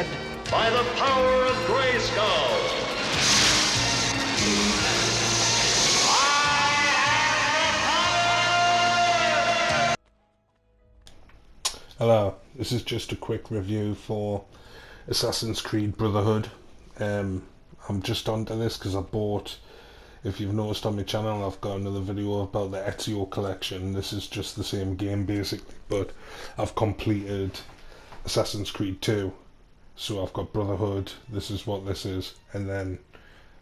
said, by the power of Grayskull. Hello, this is just a quick review for Assassin's Creed Brotherhood. I'm just onto this because I bought, if you've noticed on my channel, I've got another video about the Ezio collection. This is just the same game basically, but I've completed Assassin's Creed 2. So I've got Brotherhood, this is what this is, and then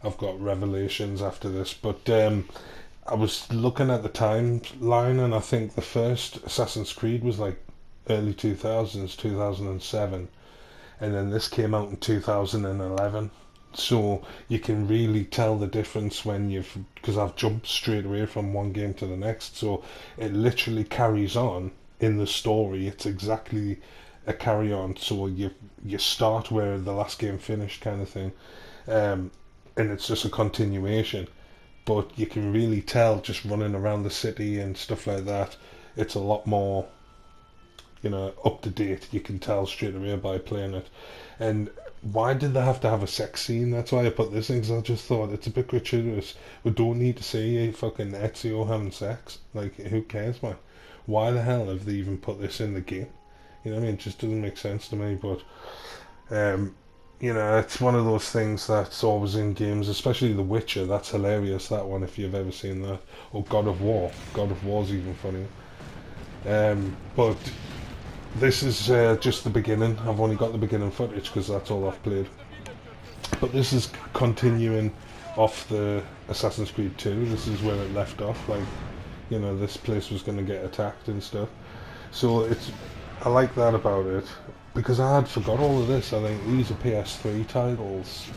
I've got Revelations after this. But I was looking at the timeline, and I think the first Assassin's Creed was like early 2000s, 2007, and then this came out in 2011. So you can really tell the difference when because I've jumped straight away from one game to the next, so it literally carries on in the story. It's exactly a carry on, so you start where the last game finished, kind of thing, and it's just a continuation. But you can really tell just running around the city and stuff like that, it's a lot more, up to date. You can tell straight away by playing it. And why did they have to have a sex scene? That's why I put this in, because I just thought it's a bit gratuitous. We don't need to see fucking Ezio having sex. Like, who cares, man? Why the hell have they even put this in the game? You know what I mean? It just doesn't make sense to me. But it's one of those things that's always in games, especially The Witcher. That's hilarious, that one, if you've ever seen that. Or God of War. God of War's even funnier. But this is just the beginning. I've only got the beginning footage because that's all I've played. But this is continuing off the Assassin's Creed 2. This is where it left off. Like, this place was going to get attacked and stuff. So I like that about it, because I had forgot all of this. I think these are PS3 titles.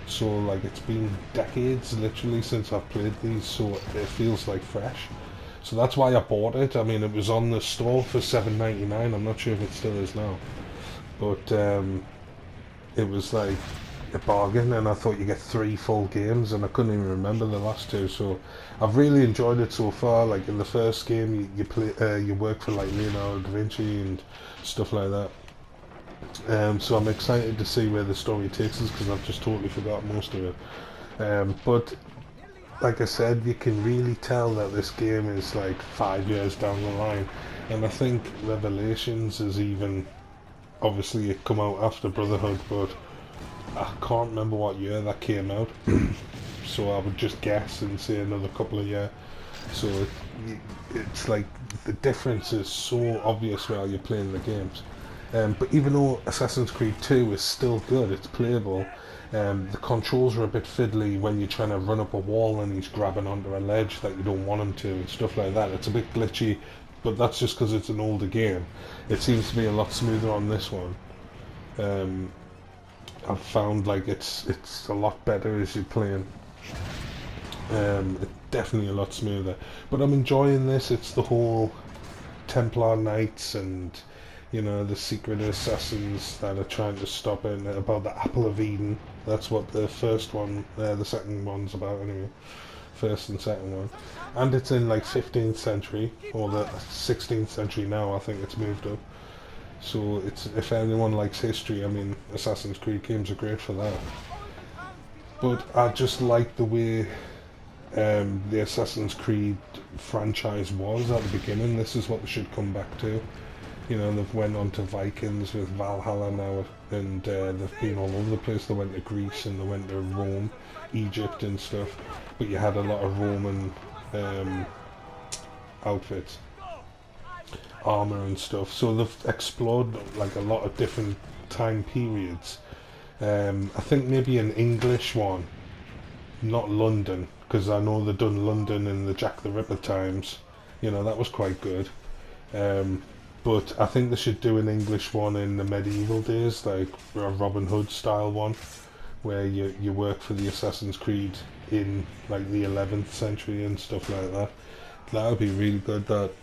So like it's been decades literally since I've played these, so it feels like fresh. So that's why I bought it. I mean, it was on the store for $7.99. I'm not sure if it still is now, but it was like a bargain, and I thought you get 3 full games, and I couldn't even remember the last 2. So I've really enjoyed it so far. Like in the first game, you play, you work for like Leonardo da Vinci and stuff like that. So I'm excited to see where the story takes us, because I've just totally forgot most of it. But like I said, you can really tell that this game is like 5 years down the line, and I think Revelations is even, obviously it come out after Brotherhood, but I can't remember what year that came out. So I would just guess and say another couple of years. So it's like the difference is so obvious while you're playing the games. But even though Assassin's Creed 2 is still good, it's playable, the controls are a bit fiddly when you're trying to run up a wall and he's grabbing onto a ledge that you don't want him to and stuff like that. It's a bit glitchy, but that's just because it's an older game. It seems to be a lot smoother on this one. I've found like it's a lot better as you're playing. It's definitely a lot smoother. But I'm enjoying this. It's the whole Templar Knights and the secret assassins that are trying to stop it, about the Apple of Eden. That's what the first one, the second one's about anyway. First and second one. And it's in like 15th century, or the 16th century now, I think it's moved up. So it's, if anyone likes history, I mean, Assassin's Creed games are great for that. But I just like the way the Assassin's Creed franchise was at the beginning. This is what they should come back to. They've went on to Vikings with Valhalla now, and they've been all over the place. They went to Greece and they went to Rome, Egypt and stuff. But you had a lot of Roman outfits, armor and stuff. So they've explored like a lot of different time periods. I think maybe an English one, not London, because I know they've done London in the Jack the Ripper times. That was quite good. But I think they should do an English one in the medieval days, like a Robin Hood style one, where you work for the Assassin's Creed in like the 11th century and stuff like that. That would be really good. But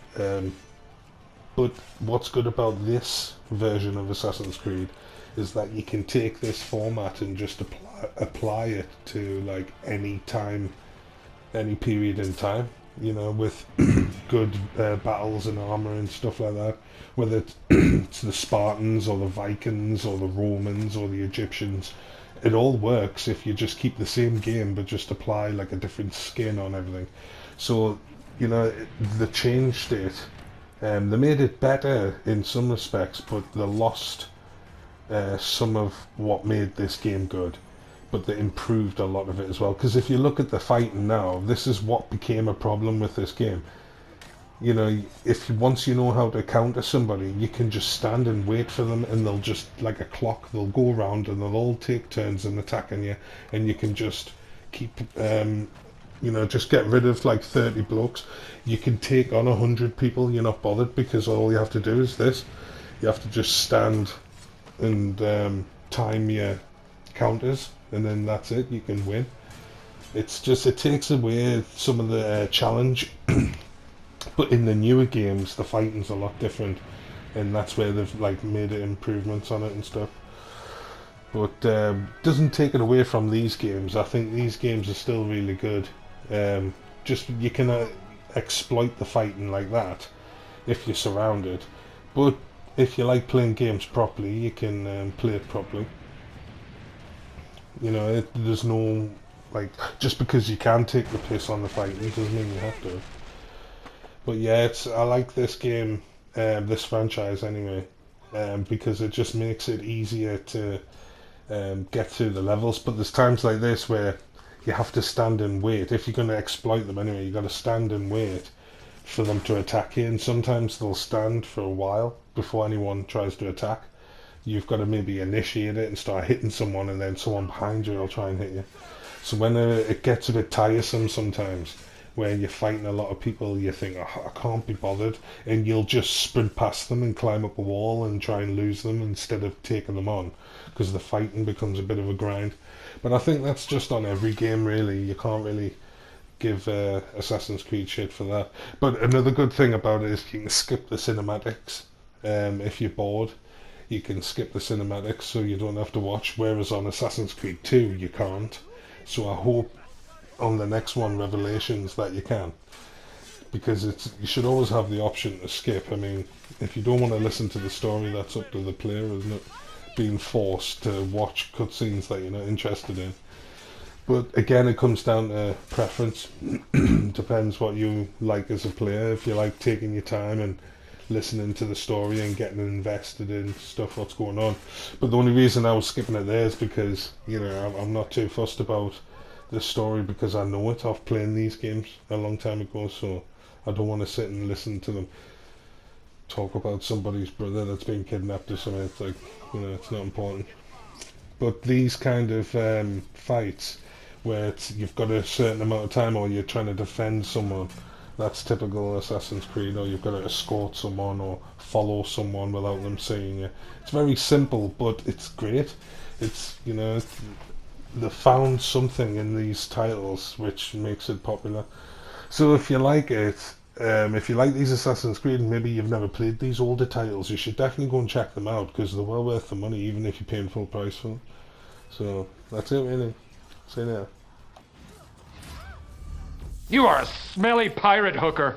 what's good about this version of Assassin's Creed is that you can take this format and just apply it to like any time, any period in time. With good battles and armor and stuff like that. Whether it's the Spartans or the Vikings or the Romans or the Egyptians, it all works if you just keep the same game but just apply like a different skin on everything. So, you know, they changed it. They made it better in some respects, but they lost some of what made this game good. But they improved a lot of it as well. Because if you look at the fighting now, this is what became a problem with this game. You know, if once you know how to counter somebody, you can just stand and wait for them, and they'll just, like a clock, they'll go around and they'll all take turns in attacking you, and you can just keep, you know, just get rid of like 30 blokes. You can take on 100 people, you're not bothered, because all you have to do is this. You have to just stand and time your counters, and then that's it, you can win. It's just, it takes away some of the challenge. But in the newer games, the fighting's a lot different, and that's where they've like made improvements on it and stuff. But doesn't take it away from these games. I think these games are still really good. Just you can exploit the fighting like that if you're surrounded. But if you like playing games properly, you can play it properly. You know, there's no like, just because you can take the piss on the fighting doesn't mean you have to. But yeah, I like this game, this franchise anyway, because it just makes it easier to get through the levels. But there's times like this where you have to stand and wait. If you're going to exploit them anyway, you've got to stand and wait for them to attack you. And sometimes they'll stand for a while before anyone tries to attack. You've got to maybe initiate it and start hitting someone, and then someone behind you will try and hit you. So when it gets a bit tiresome sometimes, when you're fighting a lot of people, you think, oh, I can't be bothered, and you'll just sprint past them and climb up a wall and try and lose them instead of taking them on, because the fighting becomes a bit of a grind. But I think that's just on every game really. You can't really give Assassin's Creed shit for that. But another good thing about it is you can skip the cinematics. If you're bored, you can skip the cinematics so you don't have to watch, whereas on Assassin's Creed 2 you can't. So I hope on the next one, Revelations, that you can, because you should always have the option to skip. I mean, if you don't want to listen to the story, that's up to the player, isn't it? Being forced to watch cutscenes that you're not interested in. But again, it comes down to preference. Depends what you like as a player. If you like taking your time and listening to the story and getting invested in stuff, what's going on. But the only reason I was skipping it there is because, you know, I'm not too fussed about the story, because I know it off playing these games a long time ago, so I don't want to sit and listen to them talk about somebody's brother that's been kidnapped or something. It's like, you know, it's not important. But these kind of fights where you've got a certain amount of time, or you're trying to defend someone, that's typical Assassin's Creed, or you've got to escort someone or follow someone without them seeing you. It's very simple, but it's great. It's, you know, they found something in these titles which makes it popular. So if you like it, if you like these Assassin's Creed and maybe you've never played these older titles, you should definitely go and check them out, because they're well worth the money, even if you're paying full price for them. So that's it really. See you later. You are a smelly pirate hooker.